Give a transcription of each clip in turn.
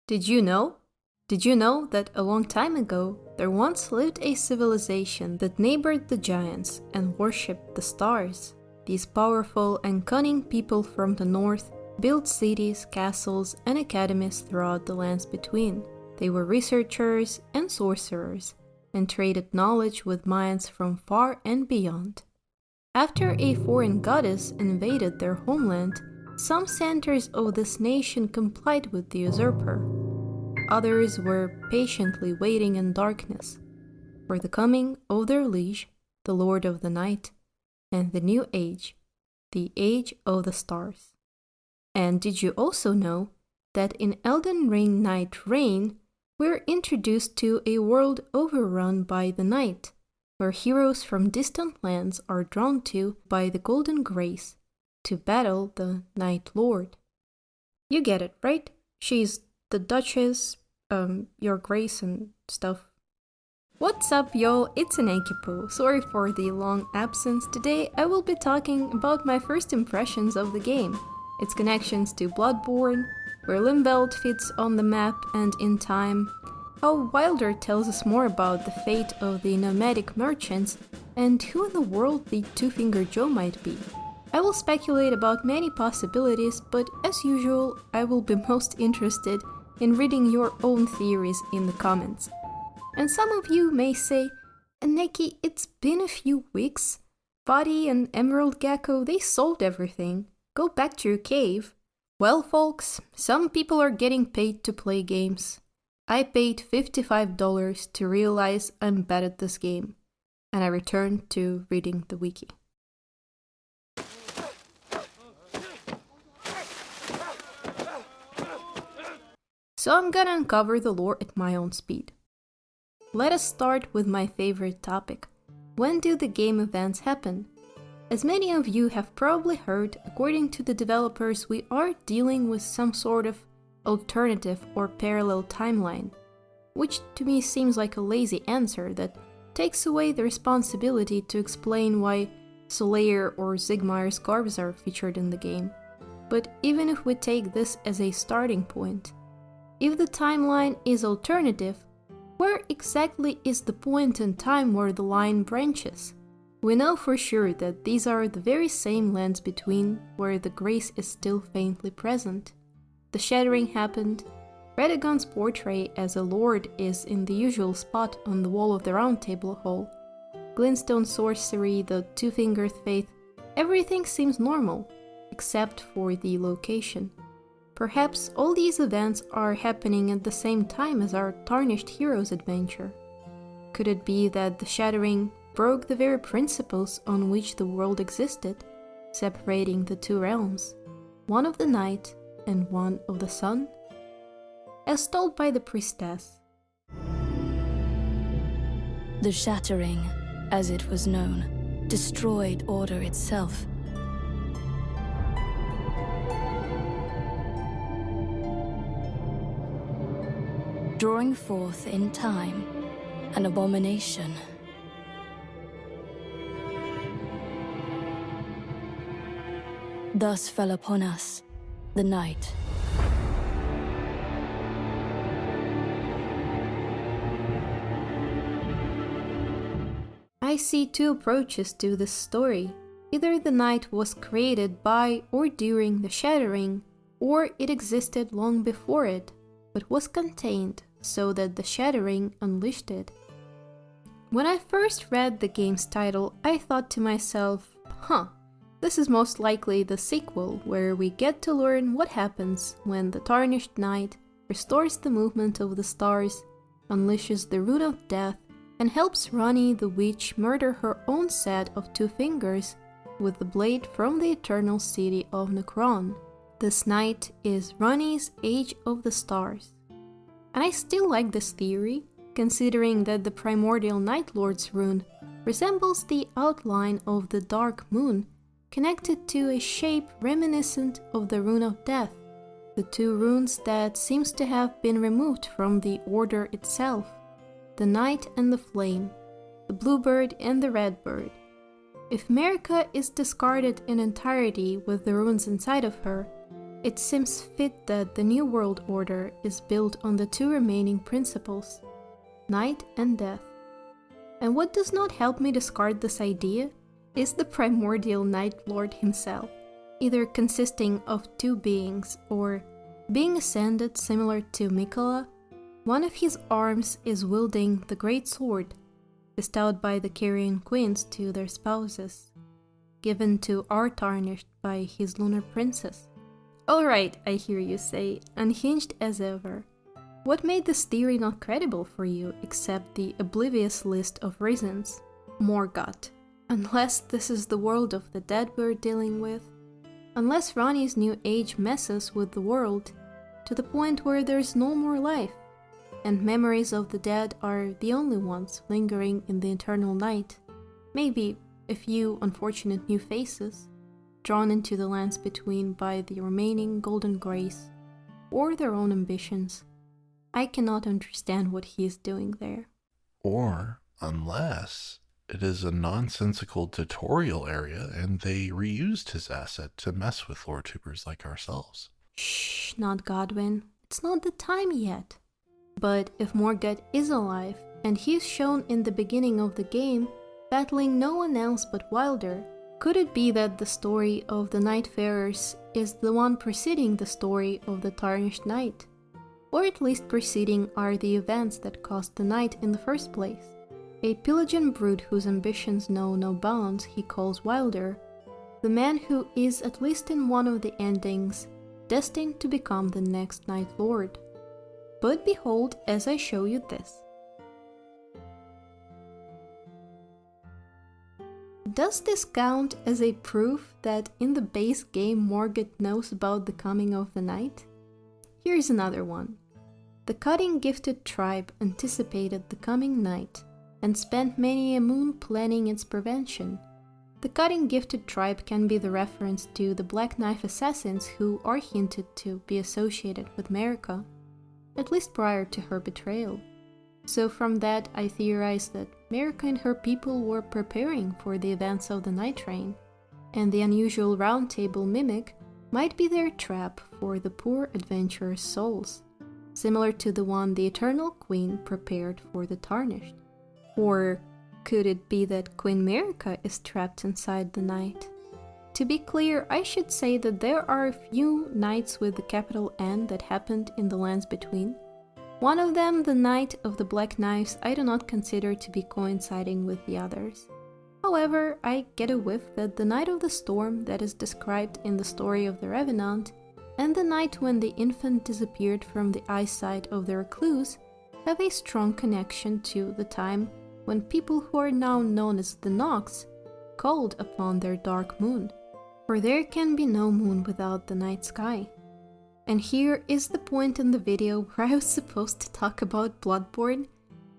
Did you know? Did you know that a long time ago, there once lived a civilization that neighbored the giants and worshipped the stars? These powerful and cunning people from the north built cities, castles, and academies throughout the lands between. They were researchers and sorcerers, and traded knowledge with minds from far and beyond. After a foreign goddess invaded their homeland, some centers of this nation complied with the usurper. Others were patiently waiting in darkness for the coming of their liege, the Lord of the Night, and the new age, the Age of the Stars. And did you also know that in Elden Ring Nightreign, we're introduced to a world overrun by the night, where heroes from distant lands are drawn to by the Golden Grace to battle the Night Lord. You get it, right? She's the Duchess, your Grace and stuff. What's up, y'all? It's Annekkipu. Sorry for the long absence. Today I will be talking about my first impressions of the game, its connections to Bloodborne, where Limveld fits on the map and in time, how Wylder tells us more about the fate of the nomadic merchants, and who in the world the Two-Finger Joe might be. I will speculate about many possibilities, but as usual, I will be most interested in reading your own theories in the comments. And some of you may say, Anneki, it's been a few weeks. Buddy and Emerald Gecko, they solved everything. Go back to your cave. Well, folks, some people are getting paid to play games. I paid $55 to realize I'm bad at this game, and I returned to reading the wiki. So I'm gonna uncover the lore at my own speed. Let us start with my favorite topic. When do the game events happen? As many of you have probably heard, according to the developers, we are dealing with some sort of alternative or parallel timeline, which to me seems like a lazy answer that takes away the responsibility to explain why Solaire or Sigmar's garbs are featured in the game. But even if we take this as a starting point, if the timeline is alternative, where exactly is the point in time where the line branches? We know for sure that these are the very same lands between where the grace is still faintly present. The shattering happened, Radagon's portrait as a lord is in the usual spot on the wall of the Round Table Hall. Glintstone sorcery, the two-fingered faith, everything seems normal, except for the location. Perhaps all these events are happening at the same time as our Tarnished Heroes adventure. Could it be that the shattering broke the very principles on which the world existed, separating the two realms, one of the night and one of the sun? As told by the priestess, the shattering, as it was known, destroyed order itself. Drawing forth in time an abomination. Thus fell upon us the night. I see two approaches to this story. Either the night was created by or during the shattering, or it existed long before it, but was contained so that the shattering unleashed it. When I first read the game's title, I thought to myself, this is most likely the sequel, where we get to learn what happens when the Tarnished Night restores the movement of the stars, unleashes the Rune of Death, and helps Ranni the Witch murder her own set of two fingers with the blade from the eternal city of Necron. This night is Ranni's Age of the Stars. And I still like this theory, considering that the primordial Night Lord's rune resembles the outline of the Dark Moon, connected to a shape reminiscent of the Rune of Death, the two runes that seems to have been removed from the Order itself, the Night and the Flame, the Bluebird and the Redbird. If Marika is discarded in entirety with the runes inside of her, It seems fit that the New World Order is built on the two remaining principles, night and death. And what does not help me discard this idea is the primordial Night Lord himself, either consisting of two beings or being ascended similar to Mikola. One of his arms is wielding the Great Sword, bestowed by the Carrion Queens to their spouses, given to our Tarnished by his lunar princess. Alright, I hear you say, unhinged as ever. What made this theory not credible for you except the oblivious list of reasons? Morgoth. Unless this is the world of the dead we're dealing with. Unless Ronnie's new age messes with the world to the point where there's no more life, and memories of the dead are the only ones lingering in the eternal night. Maybe a few unfortunate new faces, drawn into the lands between by the remaining golden grace, or their own ambitions. I cannot understand what he is doing there. Or unless it is a nonsensical tutorial area and they reused his asset to mess with lore tubers like ourselves. Shh, not Godwin. It's not the time yet. But if Morgoth is alive, and he is shown in the beginning of the game, battling no one else but Wylder, could it be that the story of the Nightfarers is the one preceding the story of the Tarnished Knight? Or at least preceding are the events that caused the night in the first place? A pelagian brute whose ambitions know no bounds he calls Wylder, the man who is, at least in one of the endings, destined to become the next Night Lord. But behold, as I show you this. Does this count as a proof that in the base game Morgoth knows about the coming of the night? Here's another one. The cutting-gifted tribe anticipated the coming night and spent many a moon planning its prevention. The cutting-gifted tribe can be the reference to the Black Knife assassins who are hinted to be associated with Marika, at least prior to her betrayal. So from that I theorize that Marika and her people were preparing for the events of the Nightreign, and the unusual round table mimic might be their trap for the poor adventurers' souls, similar to the one the Eternal Queen prepared for the Tarnished. Or could it be that Queen Marika is trapped inside the night? To be clear, I should say that there are a few nights with the capital N that happened in the lands between. One of them, the Night of the Black Knives, I do not consider to be coinciding with the others. However, I get a whiff that the Night of the Storm that is described in the story of the Revenant, and the night when the infant disappeared from the eyesight of the recluse, have a strong connection to the time when people who are now known as the Nox called upon their dark moon. For there can be no moon without the night sky. And here is the point in the video where I was supposed to talk about Bloodborne,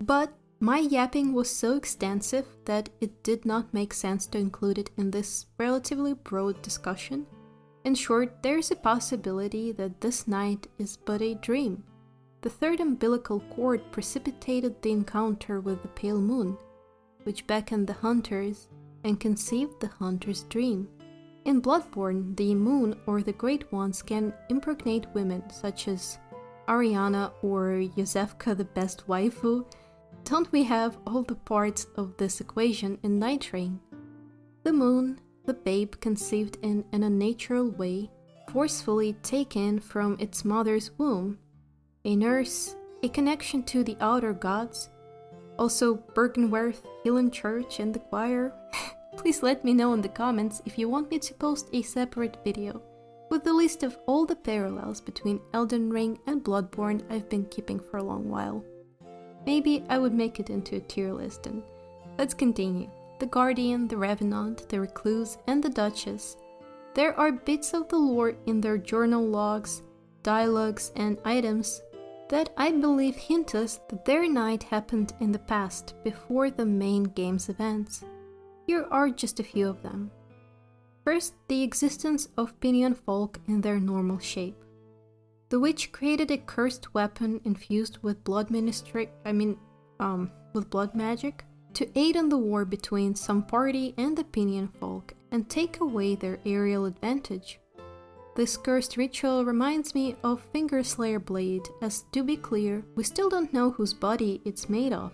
but my yapping was so extensive that it did not make sense to include it in this relatively broad discussion. In short, there is a possibility that this night is but a dream. The third umbilical cord precipitated the encounter with the pale moon, which beckoned the hunters and conceived the hunter's dream. In Bloodborne, the moon or the Great Ones can impregnate women such as Ariana or Yosefka the best waifu. Don't we have all the parts of this equation in Nightreign? The moon, the babe conceived in an unnatural way, forcefully taken from its mother's womb, a nurse, a connection to the outer gods, also Bergenwerth, Hillen Church and the choir. Please let me know in the comments if you want me to post a separate video with the list of all the parallels between Elden Ring and Bloodborne I've been keeping for a long while. Maybe I would make it into a tier list and let's continue. The Guardian, the Revenant, the Recluse and the Duchess. There are bits of the lore in their journal logs, dialogues and items that I believe hint us that their night happened in the past before the main game's events. Here are just a few of them. First, the existence of Pinion Folk in their normal shape. The witch created a cursed weapon infused with blood magic to aid in the war between some party and the Pinion Folk and take away their aerial advantage. The This cursed ritual reminds me of Fingerslayer Blade, as to be clear, we still don't know whose body it's made of.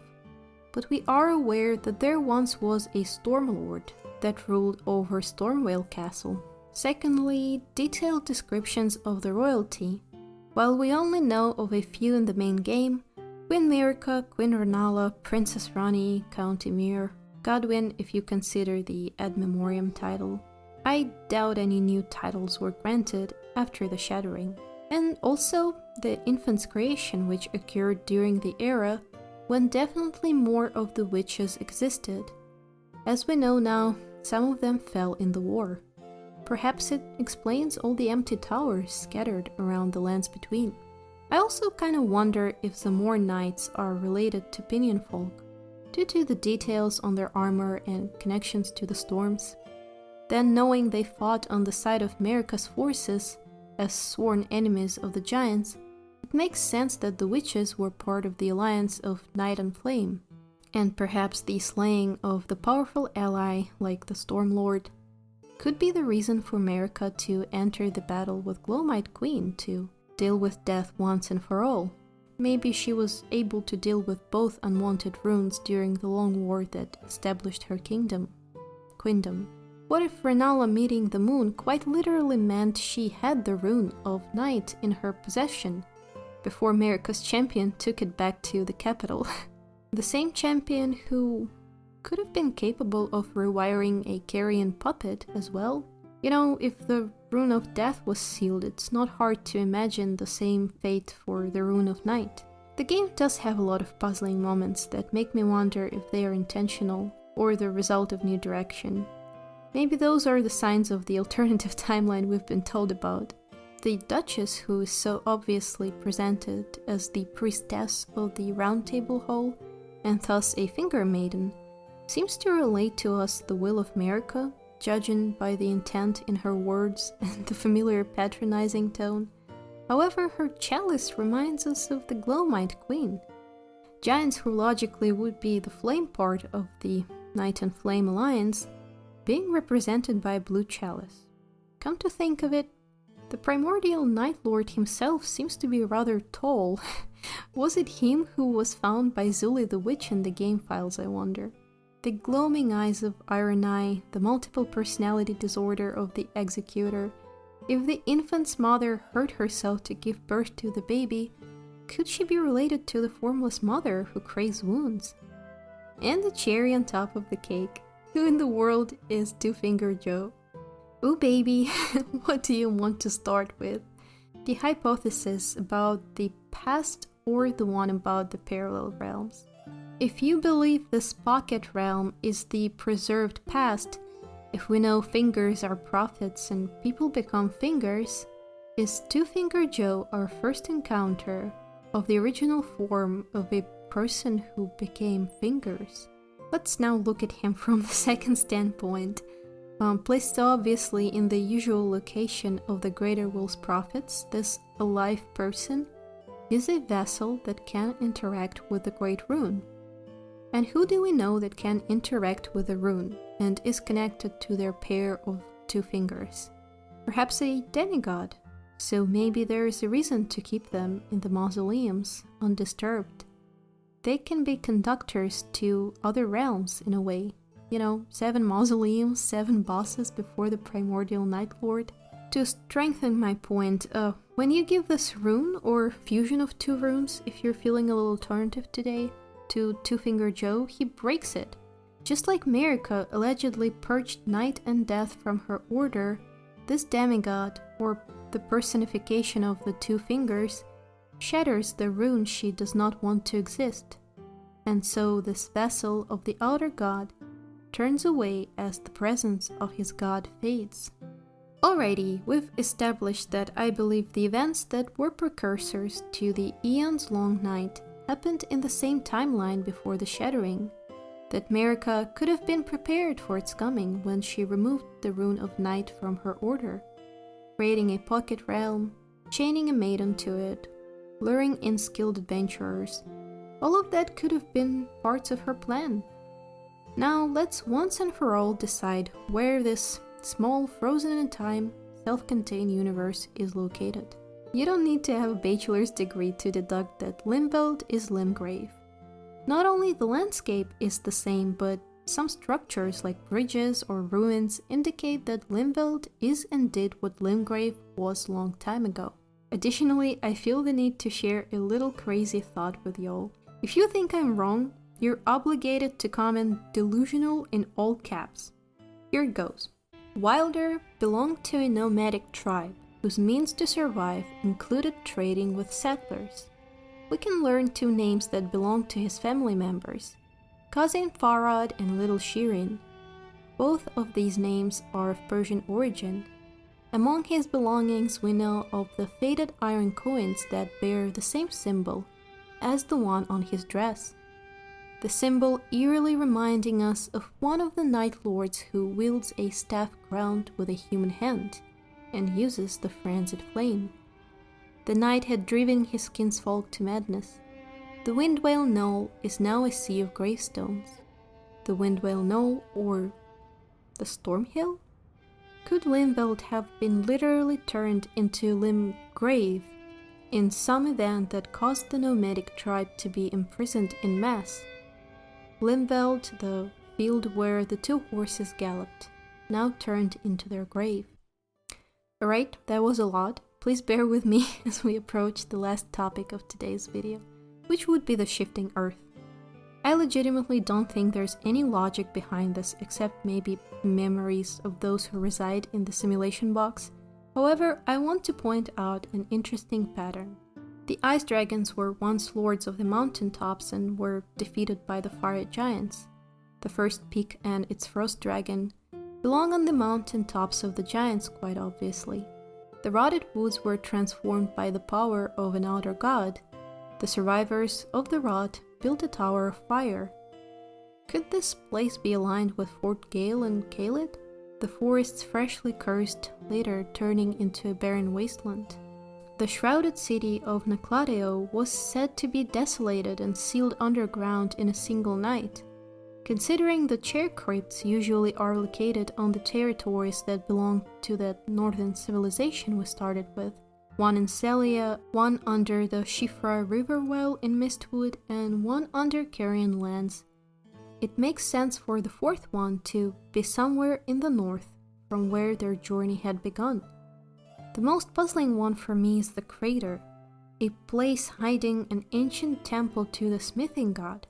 But we are aware that there once was a Stormlord that ruled over Stormvale Castle. Secondly, detailed descriptions of the royalty. While we only know of a few in the main game, Queen Mirica, Queen Renala, Princess Rani, Count Emir, Godwyn if you consider the Ad Memoriam title, I doubt any new titles were granted after the Shattering. And also, the infant's creation which occurred during the era when definitely more of the witches existed. As we know now, some of them fell in the war. Perhaps it explains all the empty towers scattered around the lands between. I also kinda wonder if the Moor Knights are related to Pinion Folk, due to the details on their armor and connections to the storms. Then knowing they fought on the side of Merica's forces as sworn enemies of the giants, it makes sense that the witches were part of the alliance of Night and Flame, and perhaps the slaying of the powerful ally like the Stormlord could be the reason for Merica to enter the battle with Glowmite Queen to deal with death once and for all. Maybe she was able to deal with both unwanted runes during the long war that established her queendom. What if Renala meeting the moon quite literally meant she had the rune of night in her possession before Merica's champion took it back to the capital? The same champion who could have been capable of rewiring a carrion puppet as well. You know, if the Rune of Death was sealed, it's not hard to imagine the same fate for the Rune of Night. The game does have a lot of puzzling moments that make me wonder if they are intentional or the result of new direction. Maybe those are the signs of the alternative timeline we've been told about. The Duchess, who is so obviously presented as the priestess of the Round Table Hall, and thus a finger maiden, seems to relate to us the will of Merica, judging by the intent in her words and the familiar patronizing tone. However, her chalice reminds us of the Glowmite Queen. Giants who logically would be the flame part of the Night and Flame alliance, being represented by a blue chalice. Come to think of it, the primordial Night Lord himself seems to be rather tall. Was it him who was found by Zuli the Witch in the game files, I wonder? The gloaming eyes of Ironeye, the multiple personality disorder of the Executor. If the infant's mother hurt herself to give birth to the baby, could she be related to the formless mother who craves wounds? And the cherry on top of the cake, who in the world is Two-Finger Joe? Ooh baby, what do you want to start with? The hypothesis about the past or the one about the parallel realms? If you believe this pocket realm is the preserved past, if we know fingers are prophets and people become fingers, is Two-Finger Joe our first encounter of the original form of a person who became fingers? Let's now look at him from the second standpoint. Placed obviously in the usual location of the Greater Will's prophets, this alive person is a vessel that can interact with the Great Rune. And who do we know that can interact with the rune and is connected to their pair of two fingers? Perhaps a demigod, so maybe there is a reason to keep them in the mausoleums undisturbed. They can be conductors to other realms in a way. You know, 7 mausoleums, 7 bosses before the primordial Night Lord. To strengthen my point, when you give this rune, or fusion of 2 runes if you're feeling a little alternative today, to Two-Finger Joe, he breaks it. Just like Merica allegedly purged night and death from her order, this demigod, or the personification of the 2 fingers, shatters the rune she does not want to exist. And so this vessel of the outer god turns away as the presence of his god fades. Alrighty, we've established that I believe the events that were precursors to the eons long night happened in the same timeline before the Shattering, that Merica could have been prepared for its coming when she removed the Rune of Night from her order, creating a pocket realm, chaining a maiden to it, luring in skilled adventurers. All of that could have been parts of her plan. Now let's once and for all decide where this small frozen in time self-contained universe is located. You don't need to have a bachelor's degree to deduct that Limveld is Limgrave. Not only the landscape is the same, but some structures like bridges or ruins indicate that Limveld is and did what Limgrave was long time ago. Additionally, I feel the need to share a little crazy thought with y'all. If you think I'm wrong, you're obligated to comment delusional in all caps. Here it goes. Wylder belonged to a nomadic tribe whose means to survive included trading with settlers. We can learn two names that belong to his family members, Cousin Farad and Little Shirin. Both of these names are of Persian origin. Among his belongings we know of the faded iron coins that bear the same symbol as the one on his dress. The symbol eerily reminding us of one of the Night Lords who wields a staff crowned with a human hand and uses the frenzied flame. The night had driven his kinsfolk to madness. The Windwale Knoll is now a sea of gravestones. The Windwale Knoll, or the Stormhill? Could Limveld have been literally turned into Limgrave in some event that caused the nomadic tribe to be imprisoned in mass? Limveld, the field where the two horses galloped, now turned into their grave. Alright, that was a lot. Please bear with me as we approach the last topic of today's video, which would be the shifting earth. I legitimately don't think there's any logic behind this except maybe memories of those who reside in the simulation box. However, I want to point out an interesting pattern. The ice dragons were once lords of the mountaintops and were defeated by the fire giants. The first peak and its frost dragon belong on the mountaintops of the giants, quite obviously. The rotted woods were transformed by the power of an outer god. The survivors of the rot built a tower of fire. Could this place be aligned with Fort Gale and Caelid? The forests freshly cursed, later turning into a barren wasteland. The shrouded city of Nakladeo was said to be desolated and sealed underground in a single night. Considering the chair crypts usually are located on the territories that belong to that northern civilization we started with, one in Celia, one under the Shifra River well in Mistwood, and one under Carrion Lands, it makes sense for the fourth one to be somewhere in the north from where their journey had begun. The most puzzling one for me is the crater, a place hiding an ancient temple to the smithing god.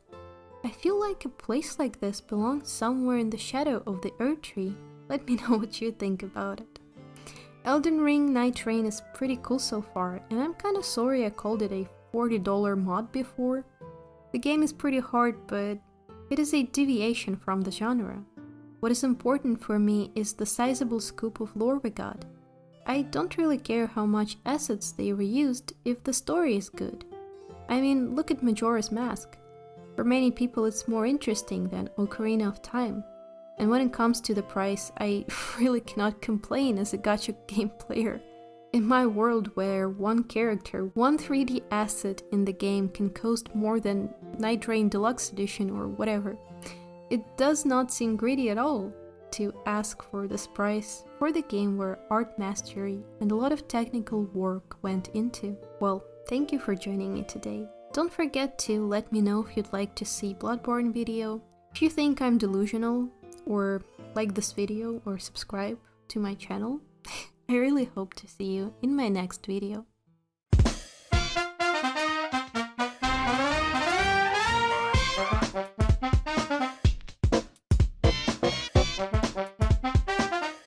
I feel like a place like this belongs somewhere in the shadow of the Earth Tree. Let me know what you think about it. Elden Ring Nightreign is pretty cool so far, and I'm kinda sorry I called it a $40 mod before. The game is pretty hard, but it is a deviation from the genre. What is important for me is the sizable scoop of lore we got. I don't really care how much assets they reused if the story is good. I mean, look at Majora's Mask. For many people it's more interesting than Ocarina of Time. And when it comes to the price, I really cannot complain as a gacha game player. In my world where one character, one 3D asset in the game can cost more than Nightreign Deluxe Edition or whatever, it does not seem greedy at all to ask for this price for the game where art mastery and a lot of technical work went into. Well, thank you for joining me today. Don't forget to let me know if you'd like to see Bloodborne video, if you think I'm delusional, or like this video or subscribe to my channel. I really hope to see you in my next video.